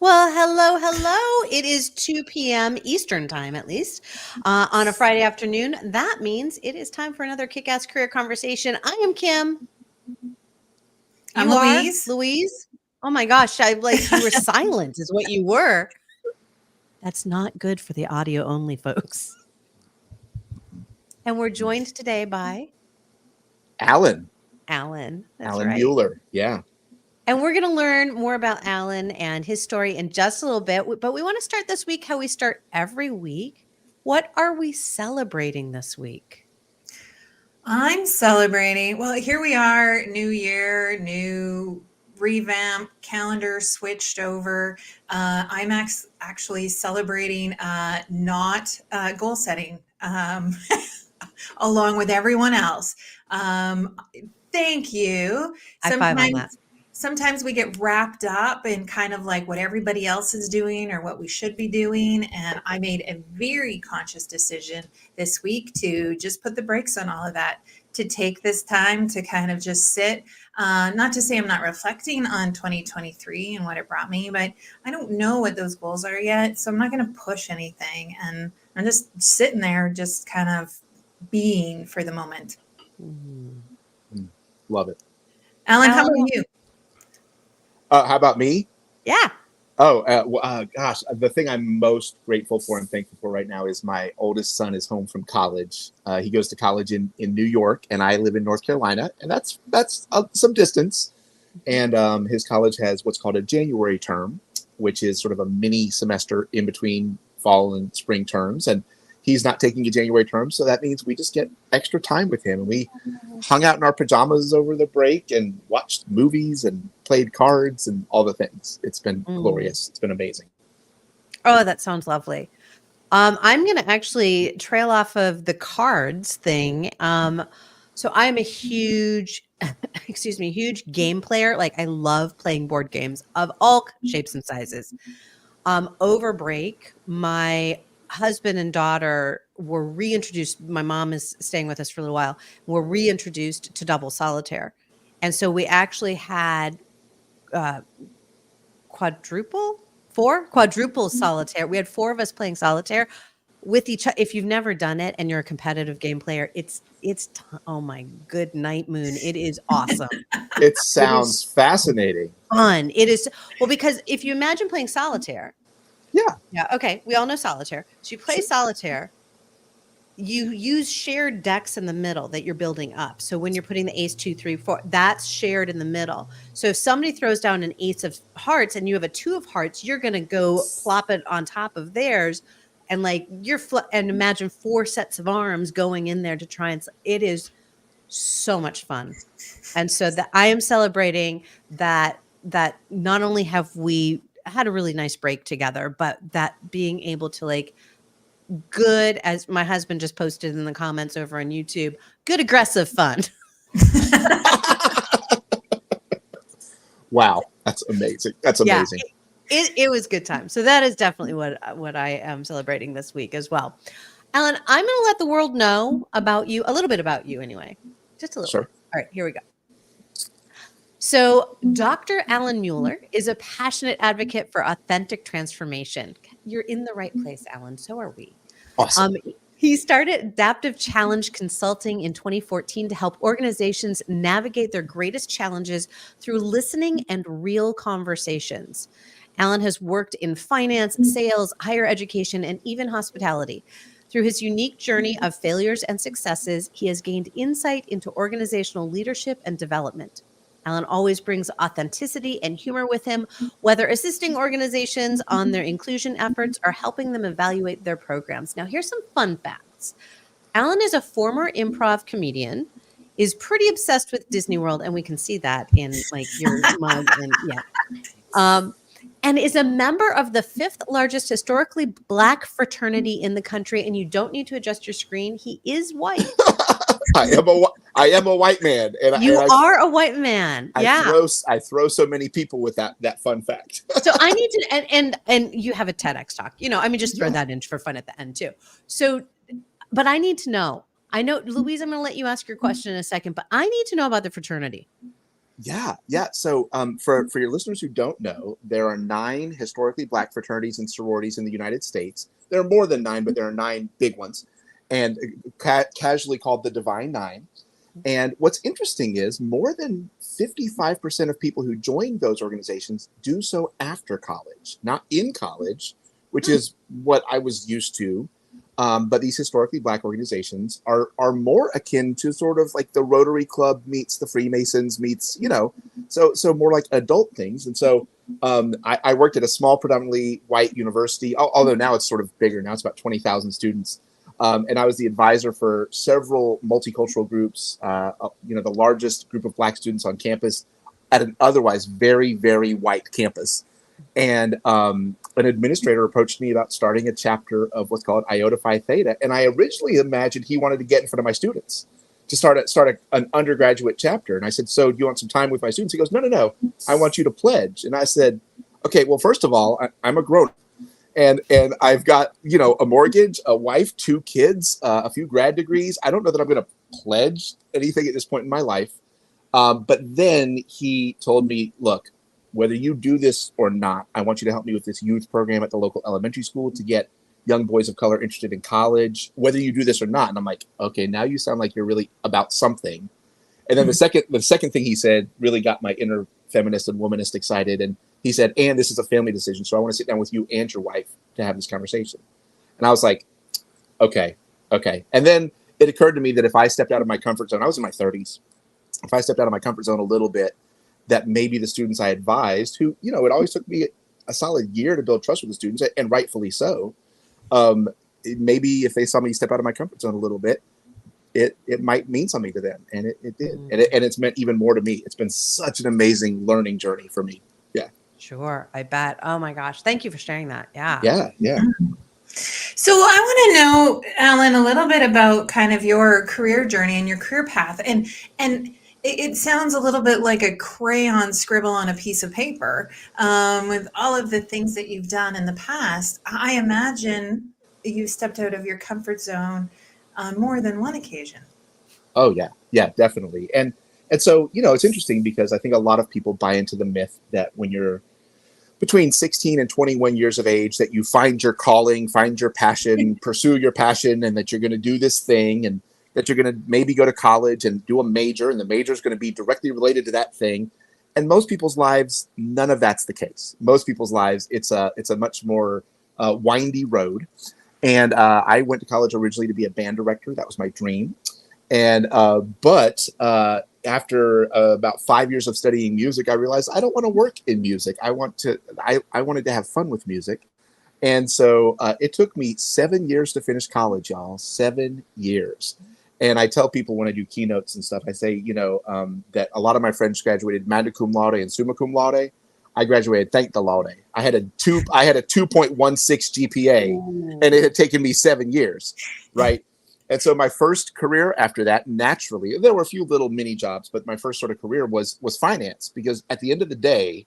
Well, hello, hello. It is 2 p.m. Eastern time, at least, on a Friday afternoon. That means it is time for another kick-ass career conversation. I am Kim. I'm You are Louise. Louise? Oh my gosh, you were silent is what you were. That's not good for the audio only, folks. And we're joined today by Alan That's Alan right. Mueller. Yeah. And we're going to learn more about Alan and his story in just a little bit. But we want to start this week how we start every week. What are we celebrating this week? I'm celebrating. Well, here we are, new year, new revamp, calendar switched over. I'm actually celebrating not goal setting along with everyone else. Thank you. High five on that. Sometimes we get wrapped up in kind of like what everybody else is doing or what we should be doing. And I made a very conscious decision this week to just put the brakes on all of that, to take this time to kind of just sit. Not to say I'm not reflecting on 2023 and what it brought me, but I don't know what those goals are yet. So I'm not going to push anything. And I'm just sitting there, just kind of being for the moment. Love it. Alan, how about you? How about me? Yeah. Gosh, the thing I'm most grateful for and thankful for right now is my oldest son is home from college. He goes to college in New York, and I live in North Carolina, and that's some distance. And his college has what's called a January term, which is sort of a mini semester in between fall and spring terms. And he's not taking a January term, so that means we just get extra time with him. And we hung out in our pajamas over the break and watched movies and played cards and all the things. It's been glorious. It's been amazing. Oh, that sounds lovely. I'm going to actually trail off of the cards thing. So I'm a huge, huge game player. Like I love playing board games of all shapes and sizes. Over break, my husband and daughter were reintroduced. My mom is staying with us for a little while. Were reintroduced to double solitaire. And so we actually had quadruple solitaire. We had 4 of us playing solitaire with each other. If you've never done it and you're a competitive game player, it's oh my good night moon. It is awesome. It sounds fascinating. Fun. It is. Well, because if you imagine playing solitaire. Yeah. Okay. We all know solitaire. So you play solitaire. You use shared decks in the middle that you're building up. So when you're putting the ace, 2, 3, 4, that's shared in the middle. So if somebody throws down an ace of hearts and you have a 2 of hearts, you're going to go plop it on top of theirs. And like and imagine 4 sets of arms going in there to try and it is so much fun. And so that I am celebrating that not only have we had a really nice break together, but that being able to like good, as my husband just posted in the comments over on YouTube, good aggressive fun. Wow. That's amazing. That's amazing. Yeah, it was good time. So that is definitely what I am celebrating this week as well. Alan, I'm going to let the world know about you, a little bit about you anyway. Just a little Sure. bit. All right, here we go. So Dr. Alan Mueller is a passionate advocate for authentic transformation. You're in the right place, Alan. So are we. Awesome. He started Adaptive Challenge Consulting in 2014 to help organizations navigate their greatest challenges through listening and real conversations. Alan has worked in finance, sales, higher education, and even hospitality. Through his unique journey of failures and successes, he has gained insight into organizational leadership and development. Alan always brings authenticity and humor with him, whether assisting organizations on their inclusion efforts or helping them evaluate their programs. Now, here's some fun facts. Alan is a former improv comedian, is pretty obsessed with Disney World, and we can see that in like your mug and is a member of the 5th largest historically Black fraternity in the country. And you don't need to adjust your screen. He is white. I am a white man, and I are a white man. Yeah, I throw so many people with that fun fact. So I need to, and you have a TEDx talk. Just throw that in for fun at the end too. So, but I need to know. I know, Louise, I'm going to let you ask your question in a second, but I need to know about the fraternity. Yeah. So for your listeners who don't know, there are 9 historically Black fraternities and sororities in the United States. There are more than 9, but there are 9 big ones, and casually called the Divine Nine. And what's interesting is more than 55% of people who join those organizations do so after college, not in college, which is what I was used to. But these historically Black organizations are more akin to sort of like the Rotary Club meets the Freemasons meets, so more like adult things. And so I worked at a small, predominantly white university, although now it's sort of bigger. Now it's about 20,000 students. And I was the advisor for several multicultural groups, the largest group of Black students on campus at an otherwise very, very white campus. And an administrator approached me about starting a chapter of what's called Iota Phi Theta. And I originally imagined he wanted to get in front of my students to start an undergraduate chapter. And I said, so do you want some time with my students? He goes, no. I want you to pledge. And I said, okay, well, first of all, I'm a grown-up. And I've got, a mortgage, a wife, 2 kids, a few grad degrees. I don't know that I'm going to pledge anything at this point in my life. But then he told me, look, whether you do this or not, I want you to help me with this youth program at the local elementary school to get young boys of color interested in college, whether you do this or not. And I'm like, okay, now you sound like you're really about something. And then the second thing he said really got my inner feminist and womanist excited. And he said, and this is a family decision. So I want to sit down with you and your wife to have this conversation. And I was like, okay. And then it occurred to me that if I stepped out of my comfort zone, I was in my 30s. If I stepped out of my comfort zone a little bit, that maybe the students I advised, who, it always took me a solid year to build trust with the students, and rightfully so. Maybe if they saw me step out of my comfort zone a little bit, it might mean something to them. And it did. And it's meant even more to me. It's been such an amazing learning journey for me. Yeah. Sure. I bet. Oh my gosh. Thank you for sharing that. Yeah. Yeah. So I want to know, Alan, a little bit about kind of your career journey and your career path. And it sounds a little bit like a crayon scribble on a piece of paper, with all of the things that you've done in the past. I imagine you stepped out of your comfort zone on more than one occasion. Oh yeah, definitely. And so, it's interesting because I think a lot of people buy into the myth that when you're between 16 and 21 years of age, that you find your calling, find your passion, pursue your passion, and that you're going to do this thing, and that you're going to maybe go to college and do a major, and the major is going to be directly related to that thing. And most people's lives, none of that's the case. Most people's lives, it's a much more windy road. And I went to college originally to be a band director. That was my dream. And but after about 5 years of studying music, I realized I don't want to work in music. I wanted to have fun with music. And so it took me 7 years to finish college, y'all. 7 years. And I tell people when I do keynotes and stuff, I say, that a lot of my friends graduated magna cum laude and summa cum laude. I graduated, thank the laude. I had a 2.16 GPA, and it had taken me 7 years, right? And so my first career after that, naturally, there were a few little mini jobs, but my first sort of career was finance, because at the end of the day,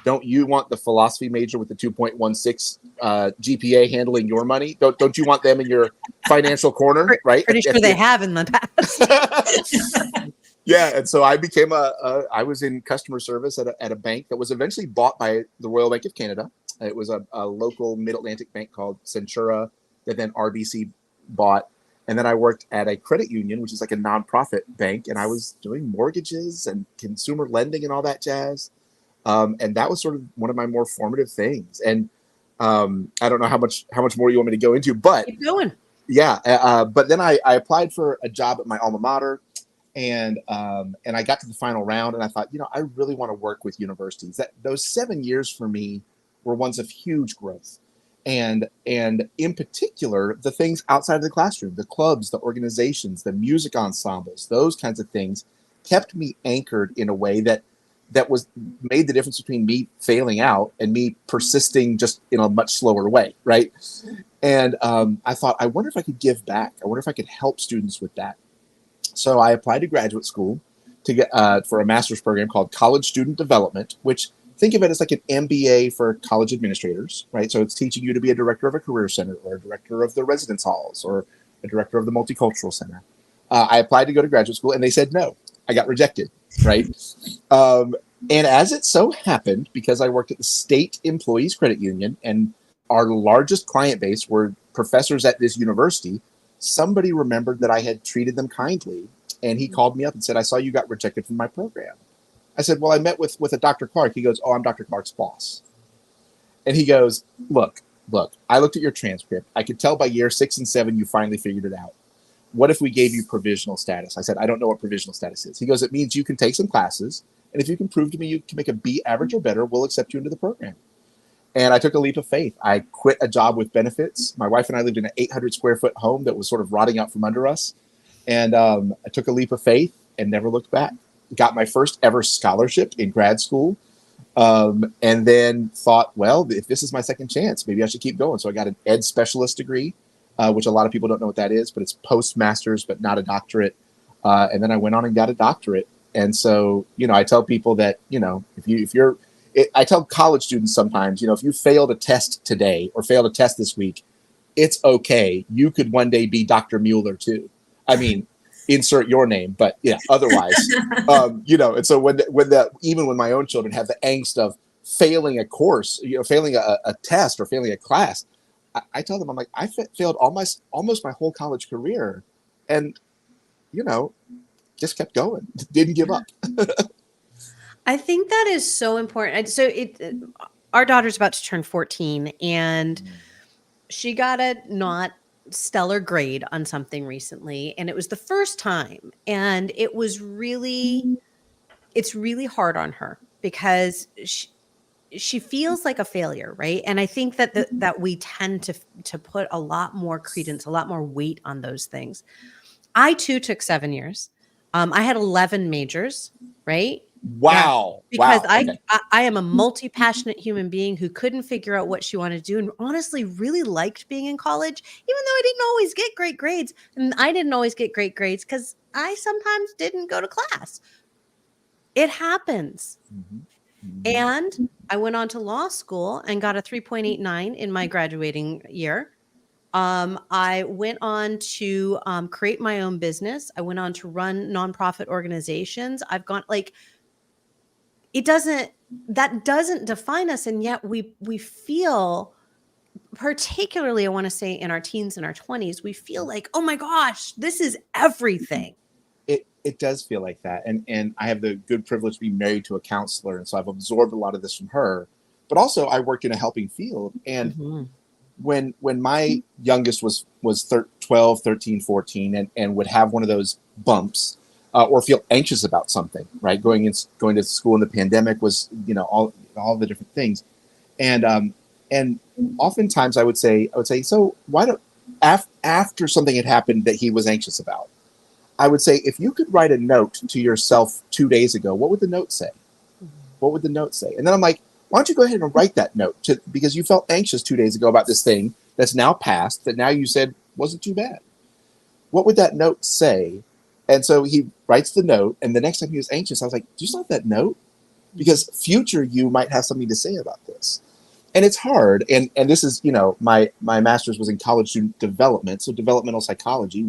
don't you want the philosophy major with the 2.16 GPA handling your money? Don't you want them in your financial corner, right? Pretty sure they have in the past. Yeah, and so I became I was in customer service at a bank that was eventually bought by the Royal Bank of Canada. It was a local Mid-Atlantic bank called Centura that then RBC bought. And then I worked at a credit union, which is like a nonprofit bank, and I was doing mortgages and consumer lending and all that jazz. And that was sort of one of my more formative things. And I don't know how much more you want me to go into, but keep going. Yeah. But then I applied for a job at my alma mater, and I got to the final round, and I thought, I really want to work with universities. Those 7 years for me were ones of huge growth. And in particular, the things outside of the classroom, the clubs, the organizations, the music ensembles, those kinds of things kept me anchored in a way that was made the difference between me failing out and me persisting just in a much slower way, right? And I thought, I wonder if I could give back. I wonder if I could help students with that. So I applied to graduate school to get for a master's program called College Student Development, which think of it as like an MBA for college administrators, right? So it's teaching you to be a director of a career center, or a director of the residence halls, or a director of the multicultural center. I applied to go to graduate school, and they said no. I got rejected, right? And as it so happened, because I worked at the State Employees Credit Union and our largest client base were professors at this university, somebody remembered that I had treated them kindly. And he called me up and said, I saw you got rejected from my program. I said, well, I met with a Dr. Clark. He goes, oh, I'm Dr. Clark's boss. And he goes, look, I looked at your transcript. I could tell by year 6 and 7, you finally figured it out. What if we gave you provisional status? I said, I don't know what provisional status is. He goes, it means you can take some classes. And if you can prove to me you can make a B average or better, we'll accept you into the program. And I took a leap of faith. I quit a job with benefits. My wife and I lived in an 800 square foot home that was sort of rotting out from under us. And I took a leap of faith and never looked back. Got my first ever scholarship in grad school. And then thought, well, if this is my second chance, maybe I should keep going. So I got an ed specialist degree, which a lot of people don't know what that is, but it's postmaster's, but not a doctorate. And then I went on and got a doctorate. And so, I tell people that, I tell college students sometimes, if you failed a test today or failed a test this week, it's okay. You could one day be Dr. Mueller too. I mean, insert your name, but yeah, otherwise, and so even when my own children have the angst of failing a course, failing a test or failing a class, I tell them, I'm like, I failed almost my whole college career and, just kept going, didn't give up. I think that is so important. So our daughter's about to turn 14 and she got a not stellar grade on something recently. And it was the first time. And it's really hard on her because she feels like a failure, right? And I think that we tend to put a lot more credence, a lot more weight on those things. I too took 7 years. I had 11 majors, right? Wow. Because wow. Okay. I am a multi-passionate human being who couldn't figure out what she wanted to do and honestly really liked being in college, even though I didn't always get great grades. And I didn't always get great grades because I sometimes didn't go to class. It happens. Mm-hmm. And I went on to law school and got a 3.89 in my graduating year. I went on to create my own business. I went on to run nonprofit organizations. I've gone that doesn't define us. And yet we feel, particularly, I want to say in our teens and our 20s, we feel like, oh my gosh, this is everything. It does feel like that. And I have the good privilege to be married to a counselor. And so I've absorbed a lot of this from her, but also I work in a helping field. And when my youngest was 12, 13, 14, and would have one of those bumps or feel anxious about something, right? Going to school in the pandemic was, all the different things. And oftentimes I would say, so why don't, after something had happened that he was anxious about, I would say, if you could write a note to yourself 2 days ago, what would the note say? What would the note say? And then I'm like, why don't you go ahead and write that note because you felt anxious 2 days ago about this thing that's now passed that now you said wasn't too bad. What would that note say? And so he writes the note. And the next time he was anxious, I was like, do you still have that note? Because future you might have something to say about this. And it's hard. And this is, my master's was in college student development. So developmental psychology.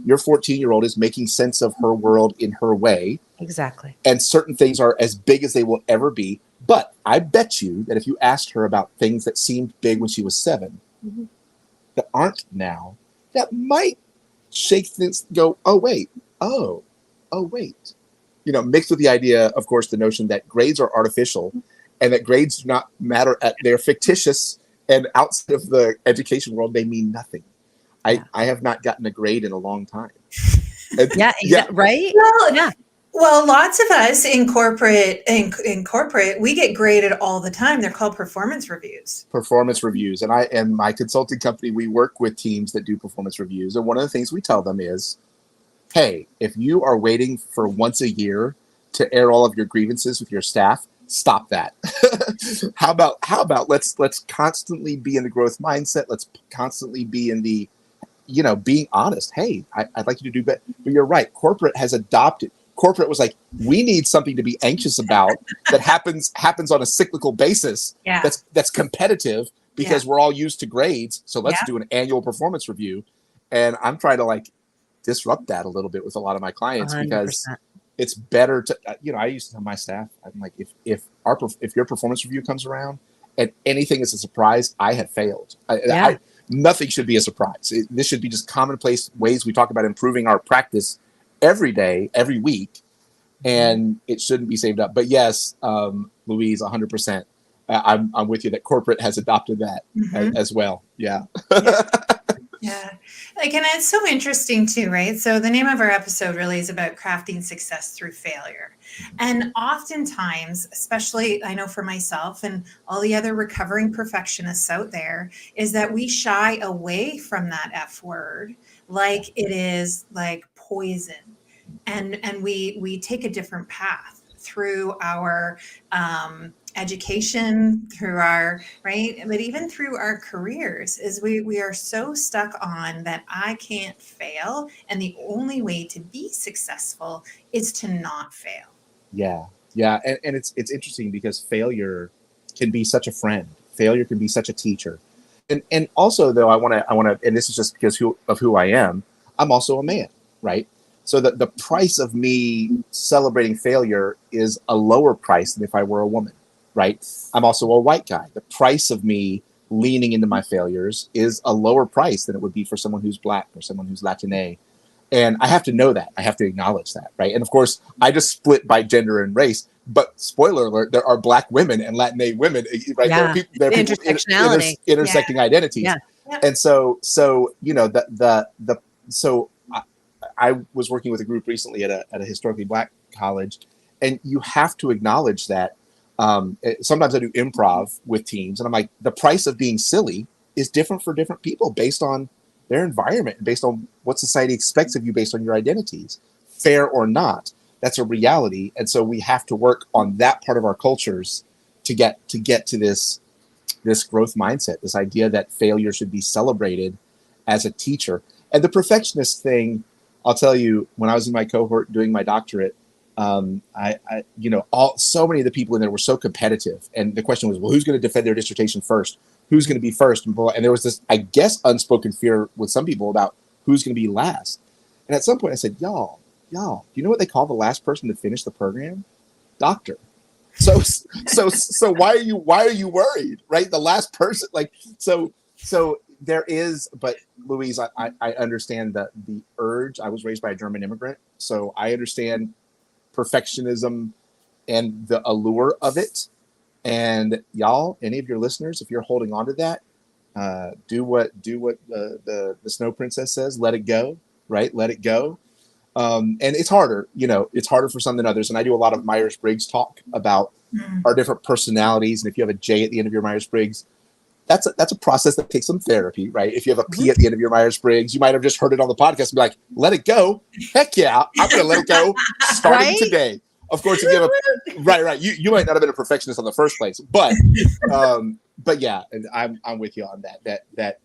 Your 14-year-old is making sense of her world in her way. Exactly. And certain things are as big as they will ever be. But I bet you that if you asked her about things that seemed big when she was 7, that aren't now, that might shake things, go, oh, wait. Mixed with the idea, of course, the notion that grades are artificial and that grades do not matter. They're fictitious, and outside of the education world, they mean nothing. I have not gotten a grade in a long time. Right? Well, yeah. Well, lots of us in corporate, we get graded all the time. They're called performance reviews. Performance reviews. And my consulting company, we work with teams that do performance reviews. And one of the things we tell them is, hey, if you are waiting for once a year to air all of your grievances with your staff, stop that. How about let's constantly be in the growth mindset. Let's constantly be in the, being honest. Hey, I'd like you to do better. But you're right. Corporate was like, we need something to be anxious about that happens on a cyclical basis. Yeah. That's competitive because we're all used to grades. So let's do an annual performance review. And I'm trying to disrupt that a little bit with a lot of my clients 100%. it's better to, I used to tell my staff, I'm like, if your performance review comes around and anything is a surprise, I have failed. Nothing should be a surprise. This should be just commonplace ways we talk about improving our practice every day, every week, and it shouldn't be saved up. But yes, Louise, 100%. I'm with you that corporate has adopted that as well. Yeah. Yeah. Like, and it's so interesting too, right? So the name of our episode really is about crafting success through failure. And oftentimes, especially I know for myself and all the other recovering perfectionists out there, is that we shy away from that F word like it is like poison. And we take a different path through our education, through our right, but even through our careers, is we are so stuck on that I can't fail, and the only way to be successful is to not fail. Yeah, and it's interesting because failure can be such a friend. Failure can be such a teacher, and also though I want to, and this is just because of who I am. I'm also a man, right? So the price of me celebrating failure is a lower price than if I were a woman, right? I'm also a white guy. The price of me leaning into my failures is a lower price than it would be for someone who's Black or someone who's Latine. And I have to know that. I have to acknowledge that, right? And of course, I just split by gender and race. But spoiler alert, there are Black women and Latinate women, right? Yeah. There are people Intersectionality. intersecting identities. Yeah. And so so I was working with a group recently at a historically Black college, and you have to acknowledge that. Sometimes I do improv with teams, and I'm like, the price of being silly is different for different people based on their environment and based on what society expects of you based on your identities, fair or not. That's a reality, and so we have to work on that part of our cultures to get to this growth mindset, this idea that failure should be celebrated as a teacher. And the perfectionist thing, I'll tell you, when I was in my cohort doing my doctorate, so many of the people in there were so competitive, and the question was, well, who's going to defend their dissertation first? Who's going to be first? And there was this, I guess, unspoken fear with some people about who's going to be last. And at some point, I said, y'all, do you know what they call the last person to finish the program? Doctor. So why are you worried, right? The last person, so there is, but Louise, I understand the urge. I was raised by a German immigrant, so I understand perfectionism and the allure of it. And y'all, any of your listeners, if you're holding on to that, do what the Snow Princess says. Let it go, right? Let it go. And it's harder, it's harder for some than others. And I do a lot of Myers-Briggs talk about our different personalities. And if you have a J at the end of your Myers-Briggs, that's a process that takes some therapy, right? If you have a P at the end of your Myers-Briggs, you might have just heard it on the podcast and be like, let it go. Heck yeah, I'm going to let it go starting today. Of course, if you have right. You might not have been a perfectionist in the first place, but yeah, and I'm with you on that. That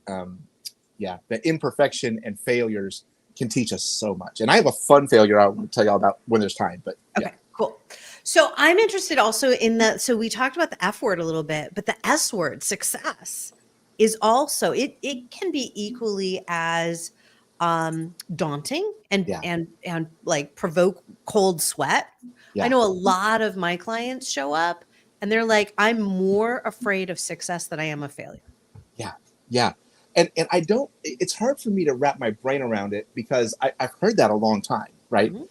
imperfection and failures can teach us so much. And I have a fun failure I want to tell y'all about when there's time, but yeah. Okay, cool. So I'm interested also in so we talked about the F word a little bit, but the S word, success, is also, it can be equally as daunting and like provoke cold sweat. Yeah. I know a lot of my clients show up and they're like, I'm more afraid of success than I am of failure. Yeah. And I don't, it's hard for me to wrap my brain around it because I've heard that a long time, right? Mm-hmm.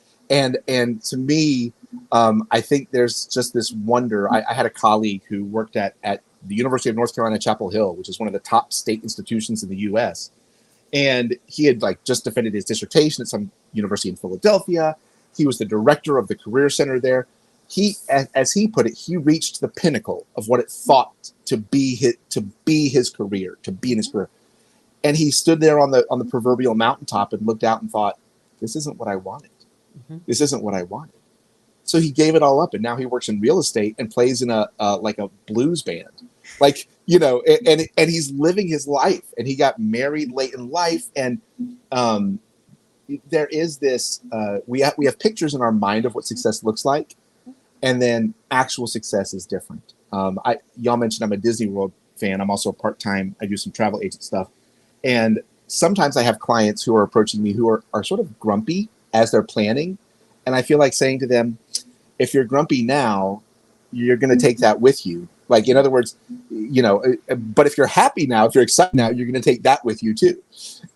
And to me, I think there's just this wonder. I had a colleague who worked at the University of North Carolina, Chapel Hill, which is one of the top state institutions in the U.S. And he had just defended his dissertation at some university in Philadelphia. He was the director of the Career Center there. He, as he put it, he reached the pinnacle of what it thought to be his career, to be in his career. And he stood there on the proverbial mountaintop and looked out and thought, this isn't what I wanted. Mm-hmm. This isn't what I wanted. So he gave it all up, and now he works in real estate and plays in a blues band, and he's living his life. And he got married late in life, and there is this. We have pictures in our mind of what success looks like, and then actual success is different. Y'all mentioned I'm a Disney World fan. I'm also a part-time. I do some travel agent stuff, and sometimes I have clients who are approaching me who are sort of grumpy as they're planning. And I feel like saying to them, if you're grumpy now, you're going to take that with you. Like, in other words, but if you're happy now, if you're excited now, you're going to take that with you too.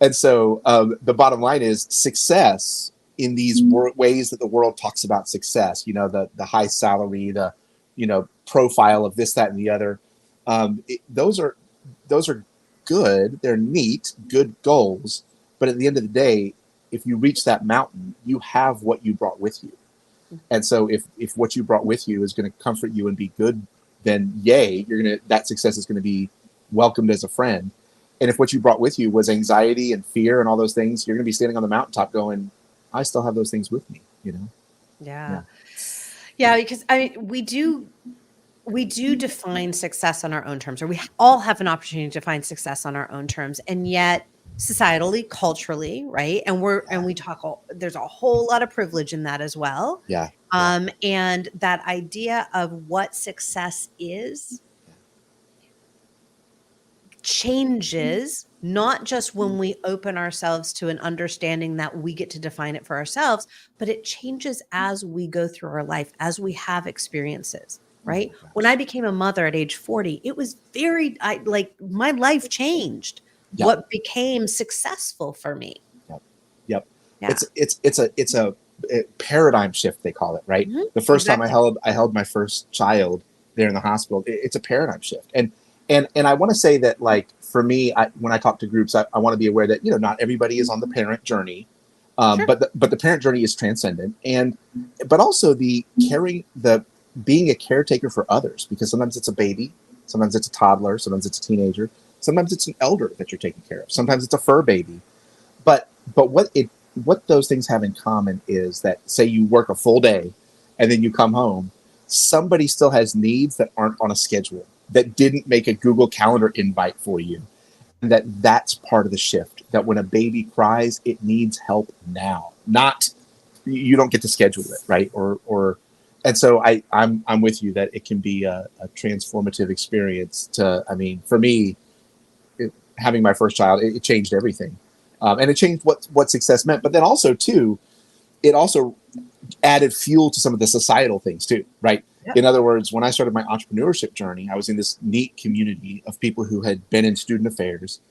And so the bottom line is success in these ways that the world talks about success, the high salary, the, profile of this, that, and the other. Those are good. They're neat, good goals. But at the end of the day, if you reach that mountain, you have what you brought with you. And so if what you brought with you is going to comfort you and be good, then yay, that success is going to be welcomed as a friend. And if what you brought with you was anxiety and fear and all those things, you're going to be standing on the mountaintop going, I still have those things with me, Yeah. Because we do define success on our own terms, or we all have an opportunity to define success on our own terms. And yet societally, culturally, right? And we talk, there's a whole lot of privilege in that as well. Yeah. And that idea of what success is changes, not just when we open ourselves to an understanding that we get to define it for ourselves, but it changes as we go through our life, as we have experiences, right? When I became a mother at age 40, it was my life changed. Yep. What became successful for me. Yep. Yeah. It's a paradigm shift, they call it, right? Mm-hmm. The first time I held my first child there in the hospital, it's a paradigm shift. And I want to say that, like, for me, when I talk to groups, I want to be aware that, not everybody is on the parent journey, sure. but the parent journey is transcendent, but also being a caretaker for others, because sometimes it's a baby, sometimes it's a toddler, sometimes it's a teenager, sometimes it's an elder that you're taking care of, sometimes it's a fur baby, but what those things have in common is that, say you work a full day and then you come home, somebody still has needs that aren't on a schedule, that didn't make a Google Calendar invite for you. And that's part of the shift, that when a baby cries, it needs help now, not, you don't get to schedule it, right? And so I'm with you that it can be a transformative experience for me, having my first child, it changed everything. And it changed what success meant. But then also, too, it also added fuel to some of the societal things, too, right? Yep. In other words, when I started my entrepreneurship journey, I was in this neat community of people who had been in student affairs.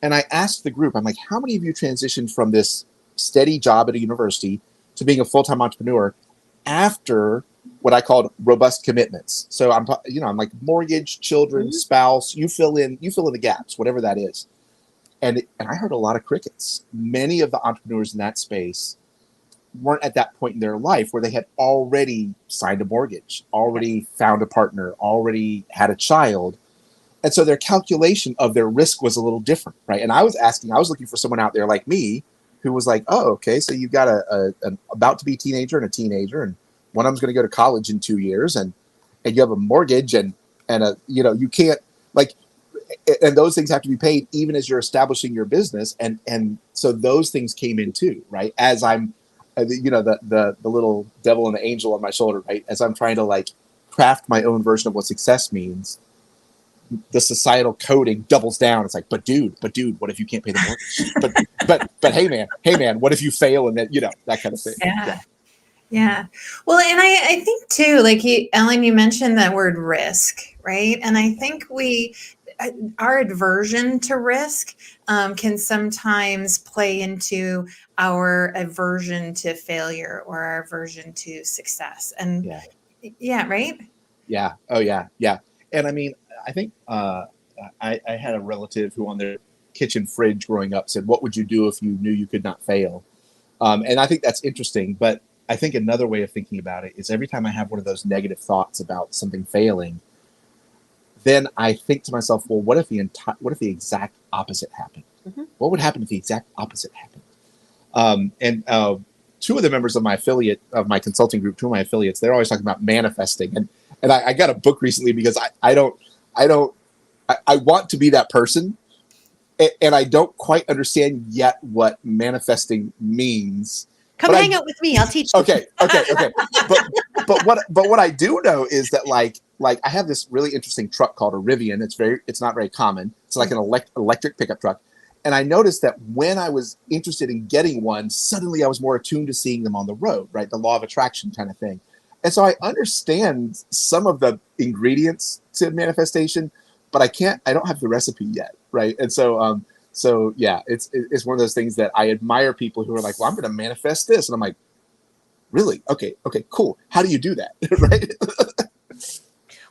And I asked the group, I'm like, how many of you transitioned from this steady job at a university to being a full-time entrepreneur after what I called robust commitments? So I'm like mortgage, children, mm-hmm. spouse, you fill in the gaps, whatever that is. And I heard a lot of crickets. Many of the entrepreneurs in that space weren't at that point in their life where they had already signed a mortgage, already found a partner, already had a child. And so their calculation of their risk was a little different, right? And I was looking for someone out there like me who was like, oh, okay, so you've got an about to be teenager and a teenager, and one of them's going to go to college in 2 years, and you have a mortgage and you can't, like, and those things have to be paid even as you're establishing your business. And so those things came in too, right? As I'm, the little devil and the angel on my shoulder, right? As I'm trying to, like, craft my own version of what success means, the societal coding doubles down. It's like, but dude, what if you can't pay the mortgage? but hey man, what if you fail? And then, that kind of thing. Yeah. Well, and I think too, like Ellen, you mentioned that word risk, right? And I think our aversion to risk can sometimes play into our aversion to failure or our aversion to success. And yeah, right? Yeah. Oh, yeah. Yeah. And I mean, I think I had a relative who on their kitchen fridge growing up said, what would you do if you knew you could not fail? And I think that's interesting. But I think another way of thinking about it is every time I have one of those negative thoughts about something failing, then I think to myself, well, what if the exact opposite happened? Mm-hmm. What would happen if the exact opposite happened? And two of the members of my consulting group, two of my affiliates, they're always talking about manifesting. And I got a book recently because I want to be that person, and I don't quite understand yet what manifesting means. Come hang out with me. I'll teach you. Okay. But what I do know is that like I have this really interesting truck called a Rivian. It's not very common. It's like an electric pickup truck, And I noticed that when I was interested in getting one, suddenly I was more attuned to seeing them on the road, right? The law of attraction kind of thing. And so I understand some of the ingredients to manifestation, but I don't have the recipe yet, right? And so yeah, it's one of those things that I admire people who are like, well, I'm going to manifest this. And I'm like, really? Okay, cool. How do you do that, right?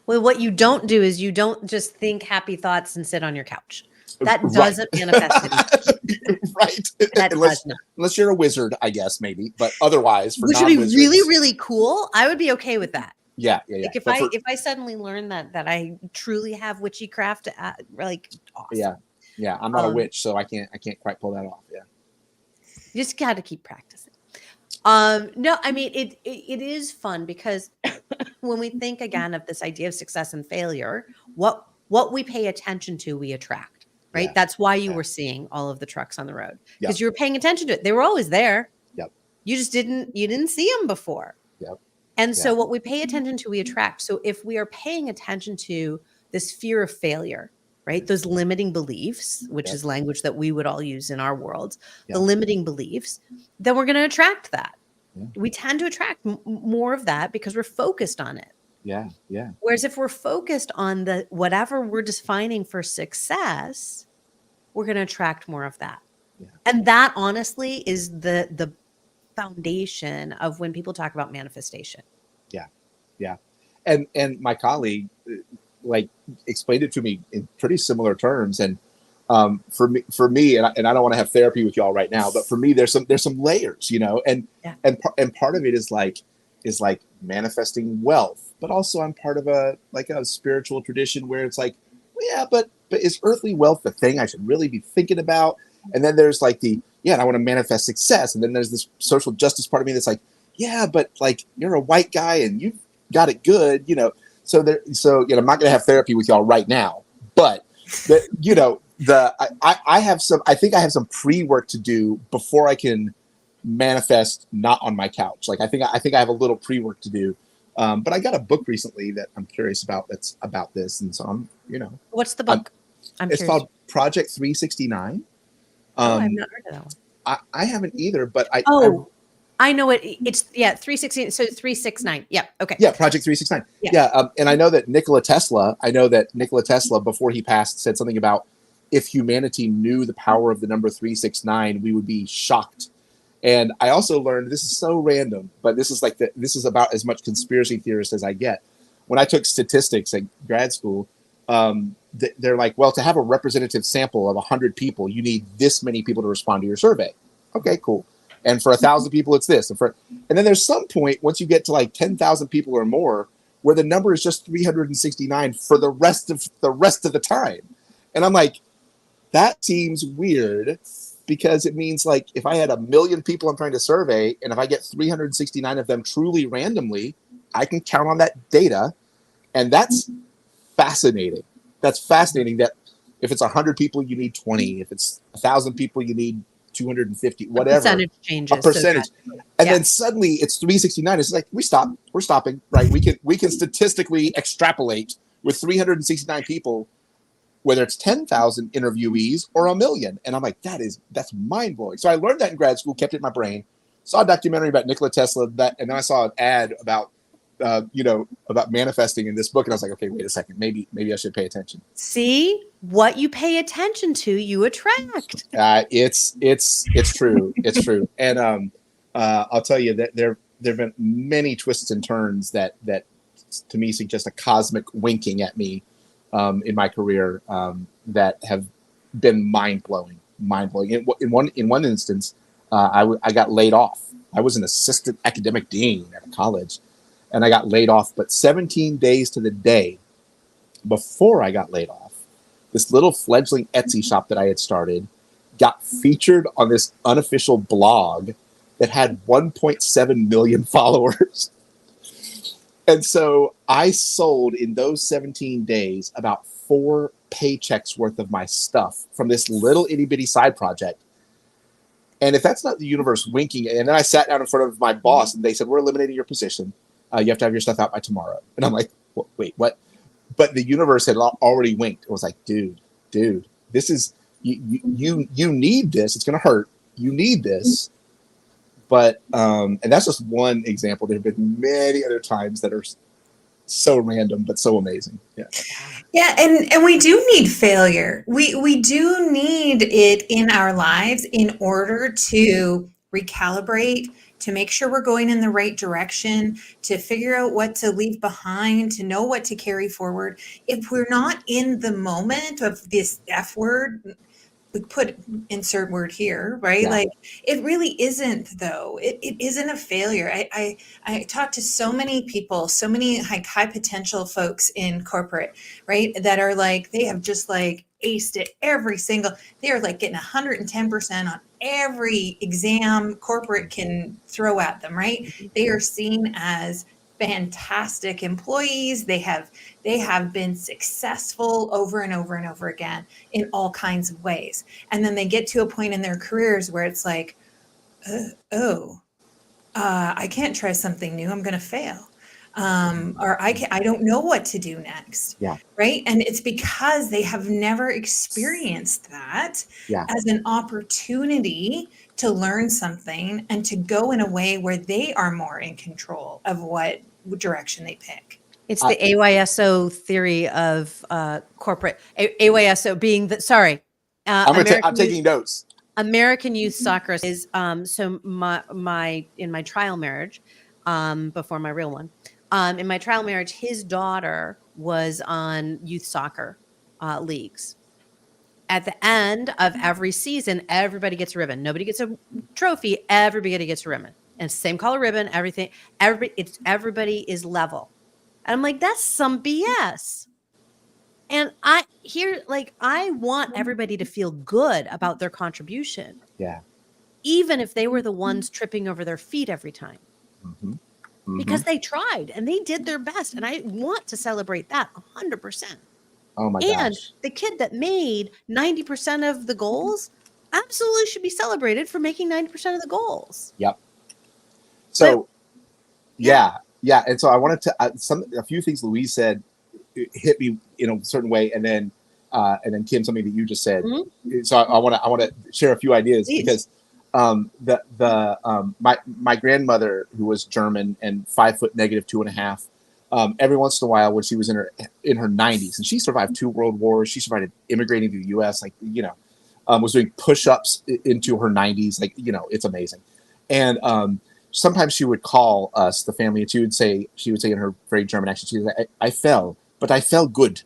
Well, what you don't do is you don't just think happy thoughts and sit on your couch. That Right. doesn't manifest anything. Right. That does not. Unless you're a wizard, I guess, maybe. But otherwise, for Which would be non-wizards, really, really cool. I would be okay with that. yeah. Like if I suddenly learn that I truly have witchy craft, like awesome. Yeah. I'm not a witch, so I can't quite pull that off. Yeah. You just got to keep practicing. No, I mean it is fun because when we think again of this idea of success and failure, what we pay attention to, we attract, right? Yeah. That's why you were seeing all of the trucks on the road because Yep. you were paying attention to it. They were always there. Yep. You just didn't see them before. Yep. And so what we pay attention to, we attract. So if we are paying attention to this fear of failure, right? Those limiting beliefs, which Yep. is language that we would all use in our world, Yep. the limiting beliefs, then we're going to attract that. Yeah. We tend to attract more of that because we're focused on it. Yeah. Whereas if we're focused on the whatever we're defining for success, we're going to attract more of that. Yeah. And that honestly is the foundation of when people talk about manifestation. Yeah. And my colleague like explained it to me in pretty similar terms. And for me, and I don't want to have therapy with y'all right now, but for me, there's some layers, and part of it is like manifesting wealth, but also I'm part of a spiritual tradition where it's like, well, yeah, but is earthly wealth the thing I should really be thinking about? And then there's like and I want to manifest success. And then there's this social justice part of me that's like, yeah, but like you're a white guy and you've got it good, So I'm not going to have therapy with y'all right now, but I think I have some pre-work to do before I can manifest not on my couch. Like I think I have a little pre-work to do. But I got a book recently that I'm curious about that's about this, and so I'm What's the book? It's called Project 369. I've not heard of that one. I haven't either, but I know it. It's 316. So 369. Yeah. Okay. Yeah. Project 369. Yeah. And I know that Nikola Tesla, before he passed, said something about if humanity knew the power of the number 369, we would be shocked. And I also learned, this is so random, but this is about as much conspiracy theorist as I get. When I took statistics at grad school, they're like, well, to have a representative sample of 100 people, you need this many people to respond to your survey. Okay, cool. And for 1,000 people, it's this. And then there's some point once you get to like 10,000 people or more, where the number is just 369 for the rest of the time. And I'm like, that seems weird, because it means like if I had 1 million people I'm trying to survey, and if I get 369 of them truly randomly, I can count on that data. And that's fascinating. That's fascinating that if it's 100 people, you need 20. If it's 1,000 people, you need 250, whatever. A percentage changes. A percentage. And then suddenly it's 369. It's like, we're stopping, right? We can statistically extrapolate with 369 people, whether it's 10,000 interviewees or 1 million. And I'm like, that's mind blowing. So I learned that in grad school, kept it in my brain, saw a documentary about Nikola Tesla, and then I saw an ad about manifesting in this book. And I was like, okay, wait a second. Maybe I should pay attention. See, what you pay attention to, you attract. It's true. It's true. And I'll tell you that there have been many twists and turns that to me suggest a cosmic winking at me in my career that have been mind blowing. In one instance, I got laid off. I was an assistant academic dean at a college, and I got laid off. But 17 days to the day before I got laid off, this little fledgling Etsy shop that I had started got featured on this unofficial blog that had 1.7 million followers. And so I sold in those 17 days about 4 paychecks worth of my stuff from this little itty bitty side project. And if that's not the universe winking, and then I sat down in front of my boss and they said, we're eliminating your position. You have to have your stuff out by tomorrow. And I'm like, wait, what? But the universe had already winked. It was like, dude, this is you need this. It's going to hurt. You need this. But and that's just one example. There have been many other times that are so random but so amazing. Yeah. Yeah, and we do need failure. We do need it in our lives in order to recalibrate, to make sure we're going in the right direction, to figure out what to leave behind, to know what to carry forward. If we're not in the moment of this F word, we put insert word here, right? Yeah. Like it really isn't though. It isn't a failure. I talk to so many people, so many like high potential folks in corporate, right? That are like, they have just like aced it every single, they are like getting 110% on every exam corporate can throw at them, right? They are seen as fantastic employees. They have been successful over and over and over again in all kinds of ways. And then they get to a point in their careers where it's like, I can't try something new. I'm going to fail. Or I don't know what to do next. Yeah. Right. And it's because they have never experienced that Yeah. as an opportunity to learn something and to go in a way where they are more in control of what direction they pick. It's the AYSO theory of corporate AYSO being the I'm taking notes. American youth soccer is so my in my trial marriage, before my real one, in my trial marriage, his daughter was on youth soccer leagues. At the end of every season, everybody gets a ribbon. Nobody gets a trophy. Everybody gets a ribbon, and same color ribbon. Everything. Everybody is level. And I'm like, that's some BS. And I want everybody to feel good about their contribution. Yeah. Even if they were the ones tripping over their feet every time. Mm-hmm. Mm-hmm. Because they tried and they did their best. And I want to celebrate that 100%. Oh my and gosh. the kid that made 90% of the goals absolutely should be celebrated for making 90% of the goals. Yep. So, yeah. And so I wanted to a few things Louise said hit me in a certain way, and then Kim, something that you just said. Mm-hmm. So I want to share a few ideas. Please. Because my grandmother, who was German and 5 foot -2.5. Every once in a while, when she was in her 90s, and she survived 2 world wars, she survived immigrating to the U.S. Was doing push-ups into her 90s. It's amazing. And sometimes she would call us, the family, and she would say in her very German accent, she would say, I fell, but I fell good.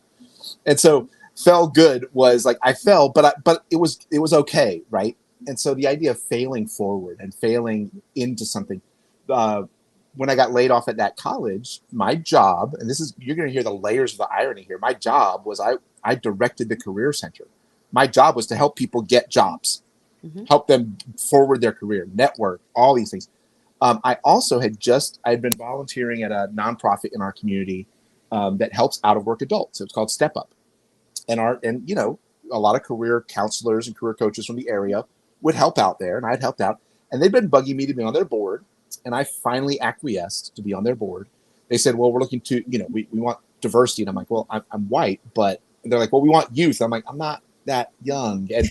And so fell good was like I fell, but it was okay, right? And so the idea of failing forward and failing into something. When I got laid off at that college, my job, and you're going to hear the layers of the irony here. My job was I directed the career center. My job was to help people get jobs, help them forward their career, network, all these things. I also I'd been volunteering at a nonprofit in our community that helps out of work adults. It's called Step Up. And a lot of career counselors and career coaches from the area would help out there, and I'd helped out. And they'd been bugging me to be on their board. And I finally acquiesced to be on their board. They said, well, we're looking to, we want diversity. And I'm like, well, I'm white, but they're like, well, we want youth. I'm like, I'm not that young. And,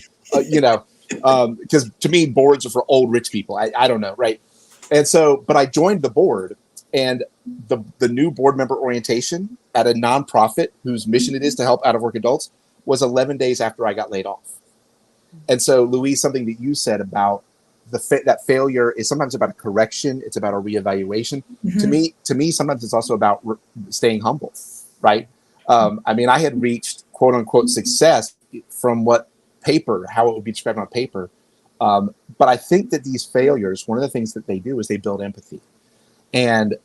because to me, boards are for old, rich people. I don't know. Right. And so, but I joined the board, and the new board member orientation at a nonprofit whose mission it is to help out of work adults was 11 days after I got laid off. And so, Louise, something that you said about that failure is sometimes about a correction. It's about a reevaluation. Mm-hmm. To me, sometimes it's also about staying humble, right? I had reached quote unquote success from how it would be described on paper. But I think that these failures, one of the things that they do is they build empathy. And,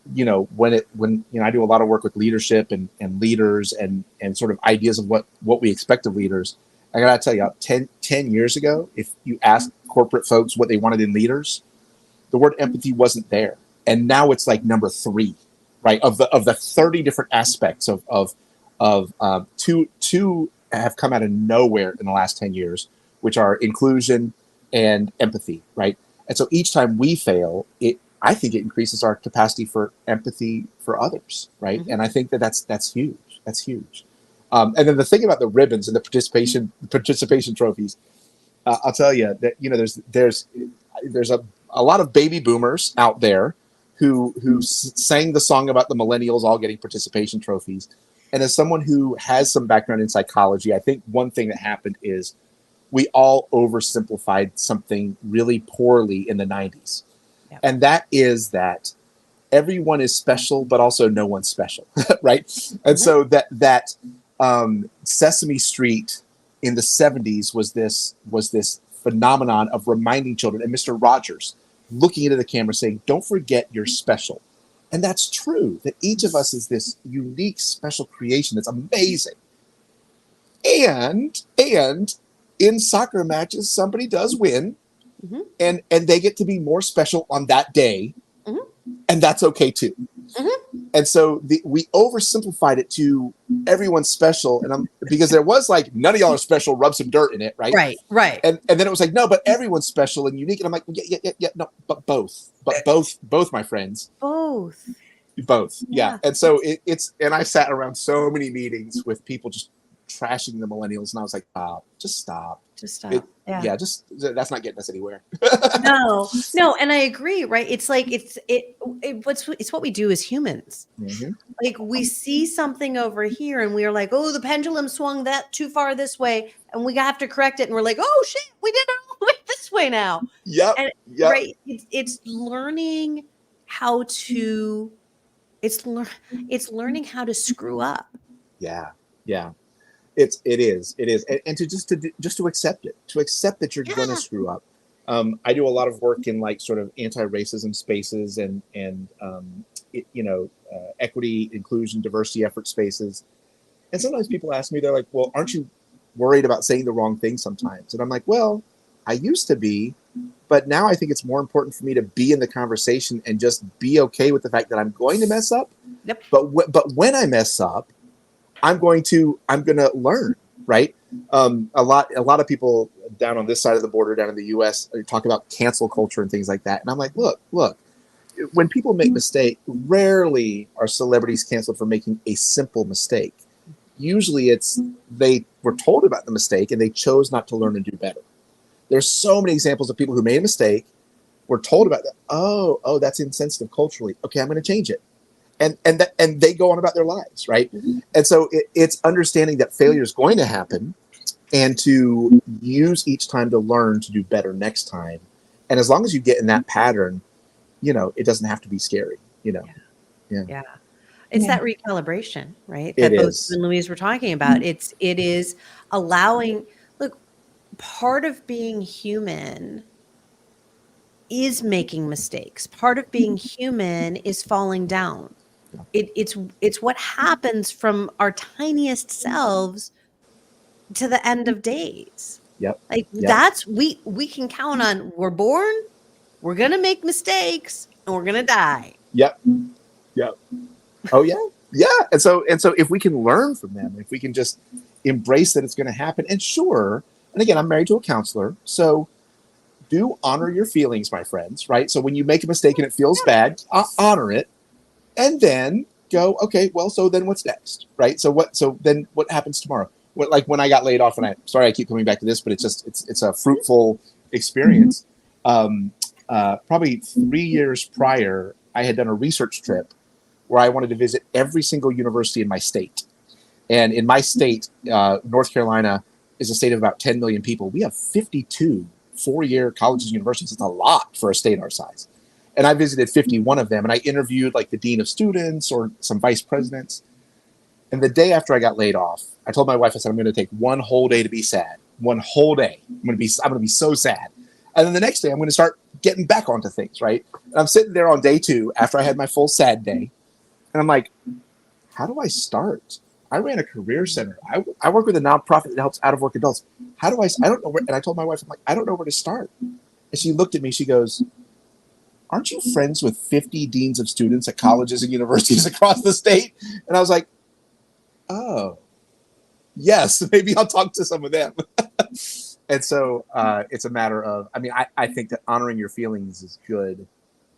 when I do a lot of work with leadership and leaders and sort of ideas of what we expect of leaders, I got to tell you, 10 years ago, if you asked corporate folks what they wanted in leaders, the word empathy wasn't there. And now it's like number 3, right? Of the 30 different aspects of two have come out of nowhere in the last 10 years, which are inclusion and empathy, right? And so each time we fail, I think it increases our capacity for empathy for others, right? Mm-hmm. And I think that's huge. That's huge. And then the thing about the ribbons and the participation trophies I'll tell you that, there's a lot of baby boomers out there who sang the song about the millennials all getting participation trophies. And as someone who has some background in psychology, I think one thing that happened is we all oversimplified something really poorly in the 90s. Yep. And that is that everyone is special, but also no one's special, right? And so that Sesame Street in the 70s was this phenomenon of reminding children, and Mr. Rogers looking into the camera saying, don't forget you're special. And that's true, that each of us is this unique, special creation that's amazing. And in soccer matches, somebody does win, and they get to be more special on that day, and that's okay too. And so we oversimplified it to everyone's special, and because there was like, none of y'all are special, rub some dirt in it, right? Right. And then it was like, no, but everyone's special and unique, and I'm like, yeah, no, but both, my friends, both, yeah. And so it's and I sat around so many meetings with people just trashing the millennials, and I was like, just stop. That's not getting us anywhere. No, and I agree, right? It's like it's what we do as humans. Like we see something over here and we're like, oh, the pendulum swung that too far this way, and we have to correct it, and we're like, oh shit, we did it all the way this way now. Right. It's learning how to learning how to screw up. Yeah. It is, and to accept it, to accept that you're going to screw up. I do a lot of work in like sort of anti-racism spaces and equity, inclusion, diversity effort spaces. And sometimes people ask me, they're like, well, aren't you worried about saying the wrong thing sometimes? And I'm like, well, I used to be, but now I think it's more important for me to be in the conversation and just be okay with the fact that I'm going to mess up. Yep. But when I mess up, I'm going to learn, right? A lot of people down on this side of the border, down in the US, talk about cancel culture and things like that. And I'm like, look, when people make mistakes, rarely are celebrities canceled for making a simple mistake. Usually it's they were told about the mistake and they chose not to learn and do better. There's so many examples of people who made a mistake, were told about that. Oh, that's insensitive culturally. Okay, I'm going to change it. And they go on about their lives, right? And so it's understanding that failure is going to happen, and to use each time to learn to do better next time. And as long as you get in that pattern, it doesn't have to be scary. Yeah. It's that recalibration, right? It That both is. you and Louise were talking about. It is allowing. Look, part of being human is making mistakes. Part of being human is falling down. It's what happens from our tiniest selves to the end of days. That's we can count on. We're born, we're gonna make mistakes, and we're gonna die. Yep. Oh yeah. And so if we can learn from them, if we can just embrace that it's going to happen, and sure. And again, I'm married to a counselor, so do honor your feelings, my friends. Right. So when you make a mistake and it feels bad, honor it. And then go, okay, well, so then what's next, right? So then what happens tomorrow? Like when I got laid off, and sorry, I keep coming back to this, but it's a fruitful experience. Probably 3 years prior, I had done a research trip where I wanted to visit every single university in my state. And in my state, North Carolina is a state of about 10 million people. We have 52 4-year colleges and universities. It's a lot for a state our size. And I visited 51 of them, and I interviewed like the dean of students or some vice presidents. And the day after I got laid off, I told my wife, I said, I'm going to take one whole day to be sad. One whole day. I'm going to be so sad. And then the next day, I'm going to start getting back onto things, right? And I'm sitting there on day 2 after I had my full sad day. And I'm like, how do I start? I ran a career center. I work with a nonprofit that helps out-of-work adults. I don't know where, and I told my wife, I'm like, I don't know where to start. And she looked at me, she goes, aren't you friends with 50 deans of students at colleges and universities across the state? And I was like, oh, yes, maybe I'll talk to some of them. And so it's a matter of, I think that honoring your feelings is good,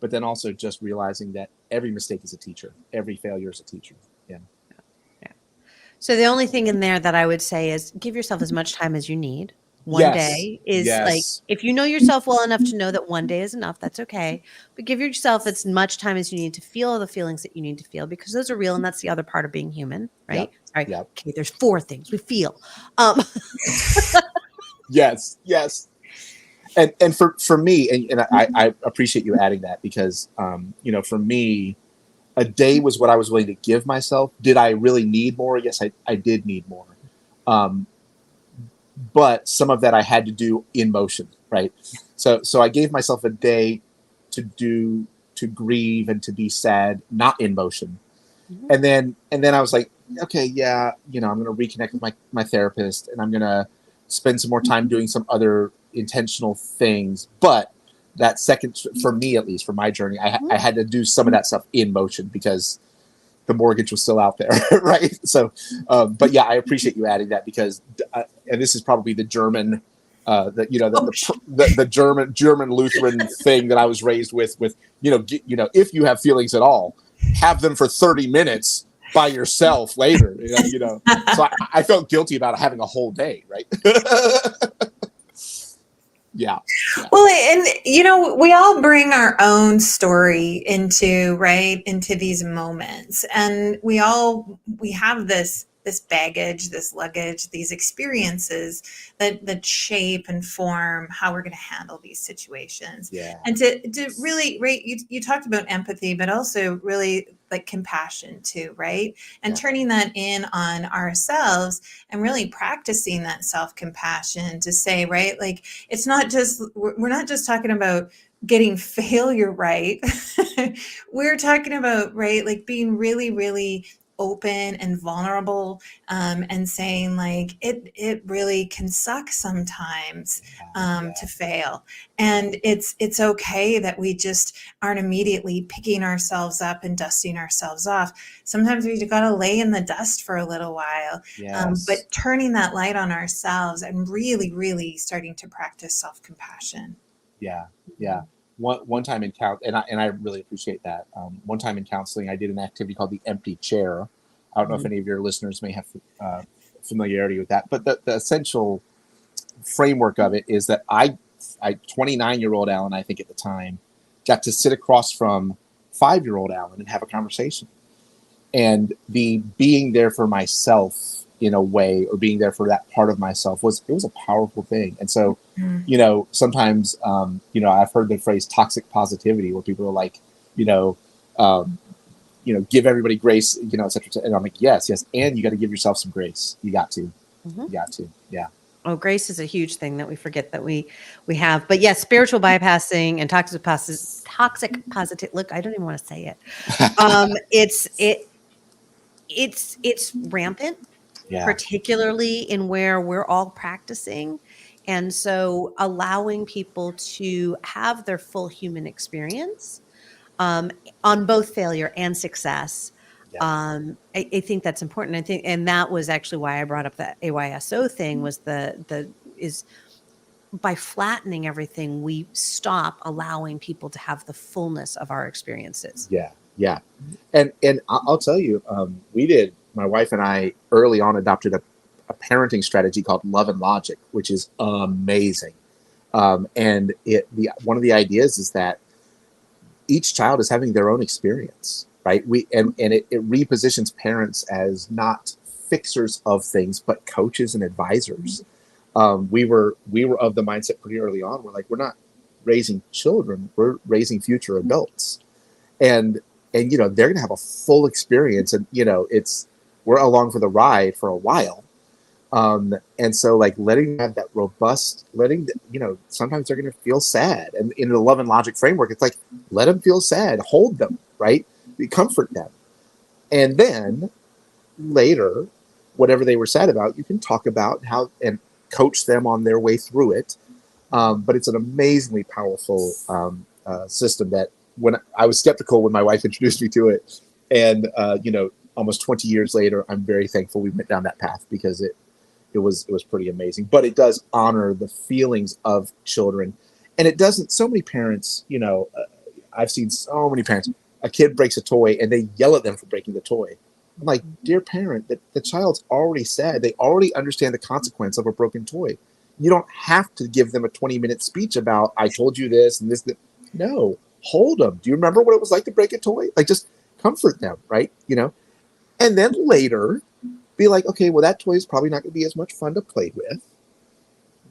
but then also just realizing that every mistake is a teacher. Every failure is a teacher. Yeah. So the only thing in there that I would say is give yourself as much time as you need. One Yes. day is like, Yes. if you know yourself well enough to know that one day is enough, that's okay. But give yourself as much time as you need to feel the feelings that you need to feel, because those are real. And that's the other part of being human, right? Yep. Sorry. Yep. Okay. There's 4 things we feel. Um, Yes. Yes. And for me, and I appreciate you adding that, because for me, a day was what I was willing to give myself. Did I really need more? Yes, I did need more. Um, but some of that I had to do in motion, right? So I gave myself a day to grieve and to be sad, not in motion. Mhm. And then I was like, okay, yeah, I'm going to reconnect with my therapist, and I'm going to spend some more time doing some other intentional things. But that second, for me at least, for my journey, I had to do some of that stuff in motion, because the mortgage was still out there, right? So, but yeah, I appreciate you adding that, because, and this is probably the German, the German Lutheran thing that I was raised with, if you have feelings at all, have them for 30 minutes by yourself later, So I felt guilty about having a whole day, right? Yeah. Well, and we all bring our own story into these moments, and we have this baggage, this luggage, these experiences that shape and form how we're going to handle these situations. Yeah. And to really, right, you talked about empathy, but also really like compassion too, right? And Yeah. turning that in on ourselves and really practicing that self-compassion to say, right, like, it's not just, we're not just talking about getting failure right. We're talking about, right, like being really, really open and vulnerable, and saying like it really can suck sometimes, to fail, and it's okay that we just aren't immediately picking ourselves up and dusting ourselves off. Sometimes we got to lay in the dust for a little while. Yes. But turning that light on ourselves and really, really starting to practice self-compassion. Yeah. Yeah. One time in and I really appreciate that. One time in counseling, I did an activity called the empty chair. I don't know if any of your listeners may have familiarity with that, but the essential framework of it is that I 29-year-old Alan, I think at the time, got to sit across from 5-year-old Alan and have a conversation, and being there for myself in a way, or being there for that part of myself, was a powerful thing. And so, sometimes, I've heard the phrase toxic positivity, where people are like, give everybody grace, et cetera, et cetera. And I'm like, yes. And you got to give yourself some grace. You got to. Yeah. Oh, grace is a huge thing that we forget that we have. But yes, spiritual bypassing and toxic positive. Look, I don't even want to say it. It's rampant, particularly in where we're all practicing. And so allowing people to have their full human experience, on both failure and success. I think that's important. I think, and that was actually why I brought up the AYSO thing, was is by flattening everything, we stop allowing people to have the fullness of our experiences. Yeah. And I'll tell you, my wife and I early on adopted a parenting strategy called Love and Logic, which is amazing. And one of the ideas is that each child is having their own experience, right? It repositions parents as not fixers of things, but coaches and advisors. We were of the mindset pretty early on. We're like, we're not raising children, we're raising future adults. And they're going to have a full experience, and we're along for the ride for a while. And so, like, letting them have that robust, sometimes they're going to feel sad. And in the Love and Logic framework, it's like, let them feel sad, hold them, right? Comfort them. And then later, whatever they were sad about, you can talk about how and coach them on their way through it. But it's an amazingly powerful system that, when I was skeptical when my wife introduced me to it, and almost 20 years later, I'm very thankful we went down that path, because it was pretty amazing. But it does honor the feelings of children, and it doesn't. So many parents, I've seen so many parents. A kid breaks a toy and they yell at them for breaking the toy. I'm like, dear parent, the child's already sad. They already understand the consequence of a broken toy. You don't have to give them a 20-minute speech about, I told you this and this, that. No, hold them. Do you remember what it was like to break a toy? Like, just comfort them, right? And then later be like, okay, well, that toy is probably not going to be as much fun to play with.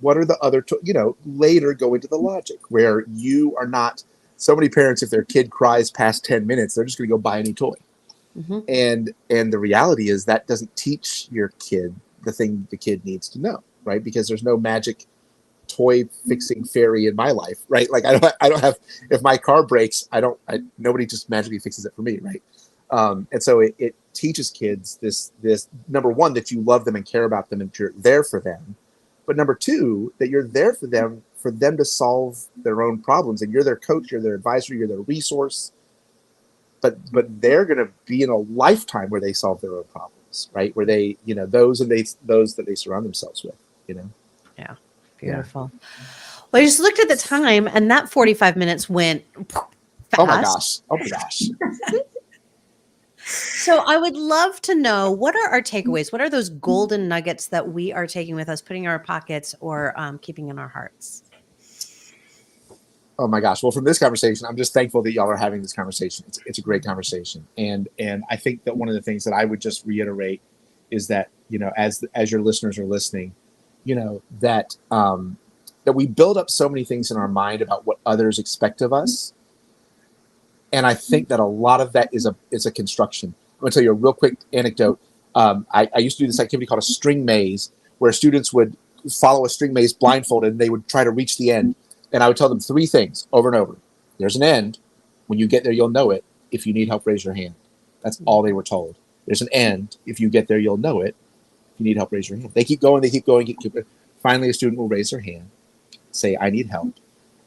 What are the other, later go into the logic where you are not, so many parents, if their kid cries past 10 minutes, they're just going to go buy a new toy. Mm-hmm. And the reality is that doesn't teach your kid the thing the kid needs to know, right? Because there's no magic toy fixing fairy in my life, right? Like I don't have, if my car breaks, nobody just magically fixes it for me, right? And so it teaches kids this number one, that you love them and care about them and you're there for them. But number two, that you're there for them to solve their own problems. And you're their coach, you're their advisor, you're their resource. But they're going to be in a lifetime where they solve their own problems, right? Where they, those that they surround themselves with, Yeah. Beautiful. Yeah. Well, I just looked at the time and that 45 minutes went fast. Oh my gosh. So I would love to know, what are our takeaways? What are those golden nuggets that we are taking with us, putting in our pockets or keeping in our hearts? Oh my gosh. Well, from this conversation, I'm just thankful that y'all are having this conversation. It's a great conversation. And I think that one of the things that I would just reiterate is that, as your listeners are listening, that we build up so many things in our mind about what others expect of us. And I think that a lot of that is a construction. I'm going to tell you a real quick anecdote. I used to do this activity called a string maze, where students would follow a string maze blindfolded and they would try to reach the end. And I would tell them three things over and over. There's an end. When you get there, you'll know it. If you need help, raise your hand. That's all they were told. There's an end. If you get there, you'll know it. If you need help, raise your hand. They keep going. Finally, a student will raise their hand, say, I need help.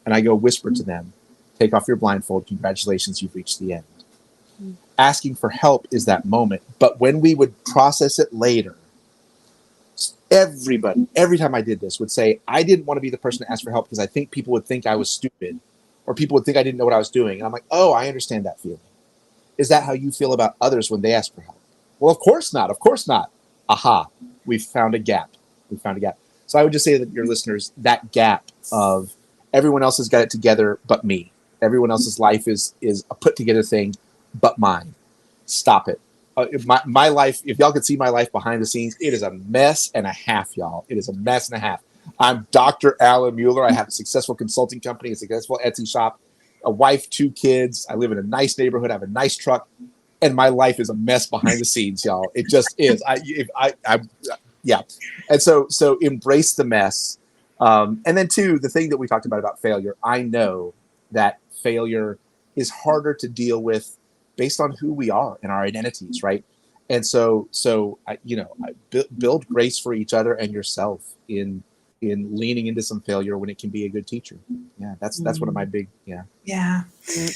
And I go whisper to them, take off your blindfold. Congratulations, you've reached the end. Asking for help is that moment. But when we would process it later, everybody, every time I did this, would say, I didn't want to be the person to ask for help because I think people would think I was stupid, or people would think I didn't know what I was doing. And I'm like, oh, I understand that feeling. Is that how you feel about others when they ask for help? Well, of course not. Of course not. Aha, we've found a gap. So I would just say that your listeners, that gap of everyone else has got it together but me. Everyone else's life is a put together thing but mine. Stop it. My life, if y'all could see my life behind the scenes, it is a mess and a half, y'all. It is a mess and a half. I'm Dr. Alan Mueller. I have a successful consulting company, a successful Etsy shop, a wife, 2 kids. I live in a nice neighborhood. I have a nice truck, and my life is a mess behind the scenes, y'all. It just is. Yeah. And so embrace the mess. And then 2, the thing that we talked about failure. I know that failure is harder to deal with based on who we are and our identities, right? And so build grace for each other and yourself in leaning into some failure when it can be a good teacher. Yeah, that's one of my big Yeah. I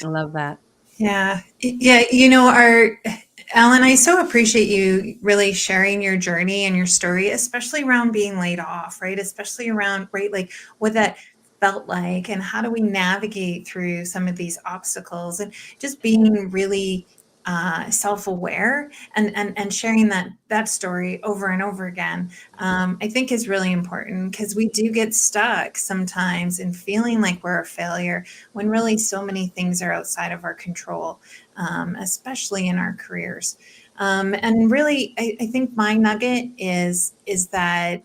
love that. Yeah. Alan, I so appreciate you really sharing your journey and your story, especially around being laid off, right? Especially around, right, like what that felt like and how do we navigate through some of these obstacles, and just being really self-aware and sharing that story over and over again, I think is really important, because we do get stuck sometimes in feeling like we're a failure when really so many things are outside of our control, especially in our careers. And really, I think my nugget is that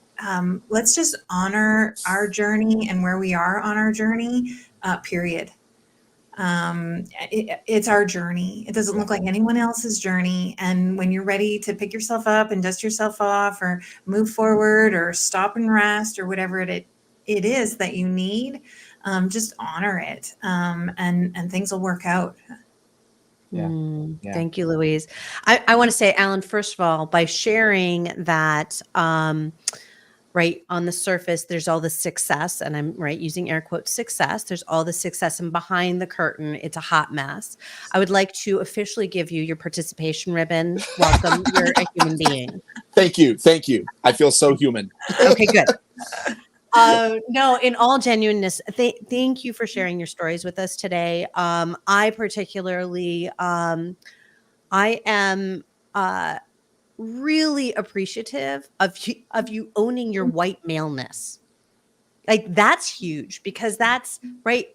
let's just honor our journey and where we are on our journey, period. It's our journey. It doesn't look like anyone else's journey. And when you're ready to pick yourself up and dust yourself off, or move forward, or stop and rest, or whatever it is that you need, just honor it, and things will work out. Yeah. Thank you, Louise. I want to say, Alan, first of all, by sharing that, right on the surface, there's all the success, and I'm using air quotes, success. There's all the success, and behind the curtain, it's a hot mess. I would like to officially give you your participation ribbon. Welcome. You're a human being. Thank you. I feel so human. Okay, good. No, in all genuineness, thank you for sharing your stories with us today. I particularly, I am really appreciative of you owning your white maleness. Like that's huge because that's right.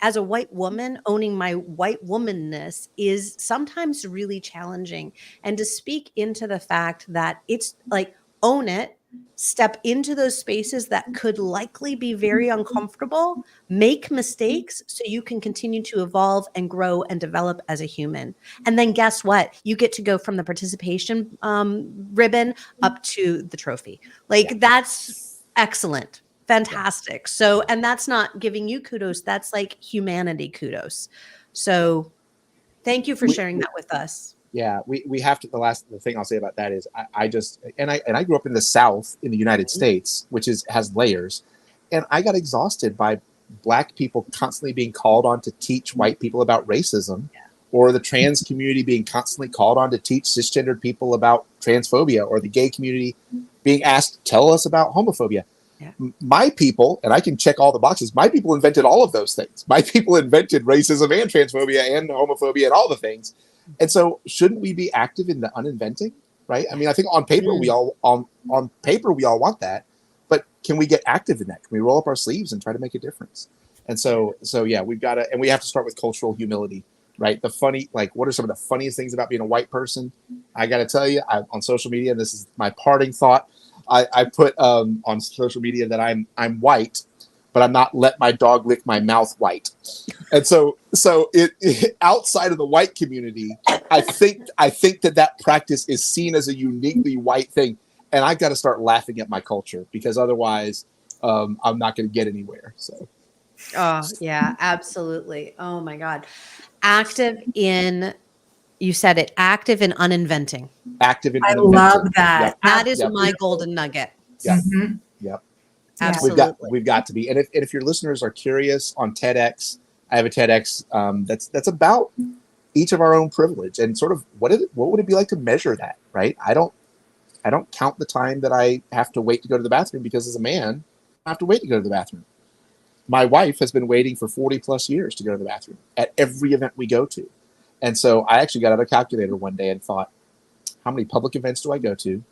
As a white woman, owning my white womanness is sometimes really challenging. And to speak into the fact that it's like, own it, step into those spaces that could likely be very uncomfortable, make mistakes so you can continue to evolve and grow and develop as a human. And then guess what? You get to go from the participation ribbon up to the trophy. Like that's excellent. Fantastic. So, and that's not giving you kudos. That's like humanity kudos. So thank you for sharing that with us. Yeah, we have to. The thing I'll say about that is I just and I grew up in the South in the United States, which has layers, and I got exhausted by Black people constantly being called on to teach white people about racism, or the trans community being constantly called on to teach cisgendered people about transphobia, or the gay community being asked to tell us about homophobia. Yeah. My people, and I can check all the boxes, my people invented all of those things. My people invented racism and transphobia and homophobia and all the things. And so shouldn't we be active in the uninventing, right? I mean, I think on paper, we all on paper, we all want that, but can we get active in that? Can we roll up our sleeves and try to make a difference? And so yeah, we've got to, and we have to start with cultural humility, right? What are some of the funniest things about being a white person? I got to tell you, on social media, this is my parting thought. I put on social media that I'm white, but I'm not let my dog lick my mouth white. And so it outside of the white community, I think that practice is seen as a uniquely white thing. And I've got to start laughing at my culture because otherwise I'm not going to get anywhere. So. Oh yeah, absolutely. Oh my God. You said it, active in uninventing. Active in I uninventing. love that. Yep. That is my golden nugget. Yep. Mm-hmm. Yep. Absolutely. We've got to be. And if your listeners are curious on TEDx, I have a TEDx that's about each of our own privilege and sort of what would it be like to measure that, right? I don't count the time that I have to wait to go to the bathroom because as a man, I have to wait to go to the bathroom. My wife has been waiting for 40 plus years to go to the bathroom at every event we go to. And so I actually got out a calculator one day and thought, how many public events do I go to?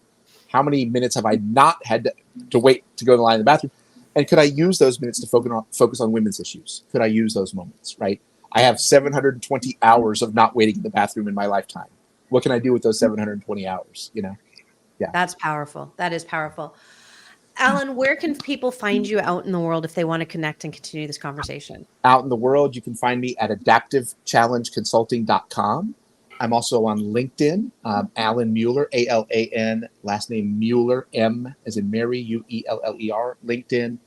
How many minutes have I not had to wait to go to the line in the bathroom? And could I use those minutes to focus on women's issues? Could I use those moments, right? I have 720 hours of not waiting in the bathroom in my lifetime. What can I do with those 720 hours, Yeah. That's powerful. That is powerful. Alan, where can people find you out in the world if they want to connect and continue this conversation? Out in the world, you can find me at adaptivechallengeconsulting.com. I'm also on LinkedIn, Alan Mueller, ALAN, last name Mueller, M as in Mary, UELLER, LinkedIn.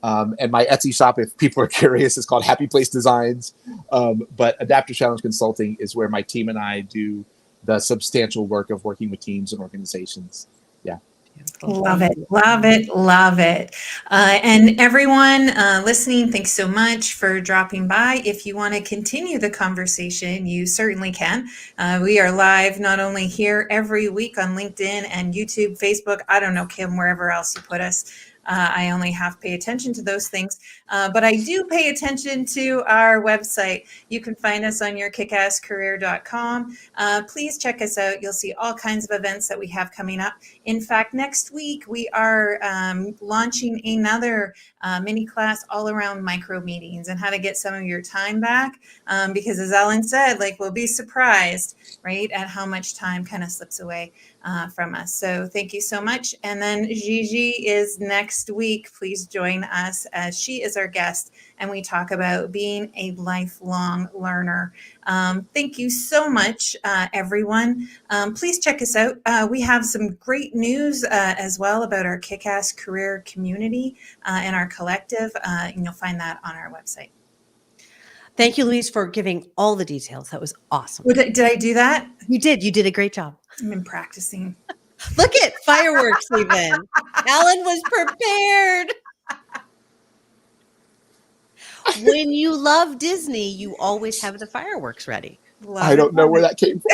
And my Etsy shop, if people are curious, is called Happy Place Designs. But Adaptive Challenge Consulting is where my team and I do the substantial work of working with teams and organizations. Yeah. Love it. Love it. Love it. And everyone listening, thanks so much for dropping by. If you want to continue the conversation, you certainly can. We are live not only here every week on LinkedIn and YouTube, Facebook, I don't know, Kim, wherever else you put us. I only half pay attention to those things, but I do pay attention to our website. You can find us on yourkickasscareer.com. Please check us out. You'll see all kinds of events that we have coming up. In fact, next week we are launching another mini class all around micro meetings and how to get some of your time back. Because as Alan said, we'll be surprised, right, at how much time kind of slips away from us. So thank you so much. And then Gigi is next week. Please join us as she is our guest and we talk about being a lifelong learner. Thank you so much, everyone. Please check us out. We have some great news as well about our Kick-Ass Career community and our collective. And you'll find that on our website. Thank you, Louise, for giving all the details. That was awesome. Did I do that? You did. You did a great job. I've been practicing. Look at fireworks even. Alan was prepared. When you love Disney, you always have the fireworks ready. I don't know where that came from.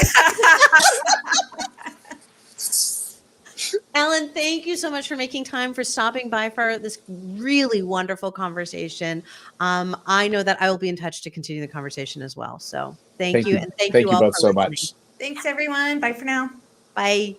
Alan, thank you so much for making time, for stopping by for this really wonderful conversation. I know that I will be in touch to continue the conversation as well. So thank you. And thank you all both for so listening. much. Thanks, everyone. Bye for now. Bye.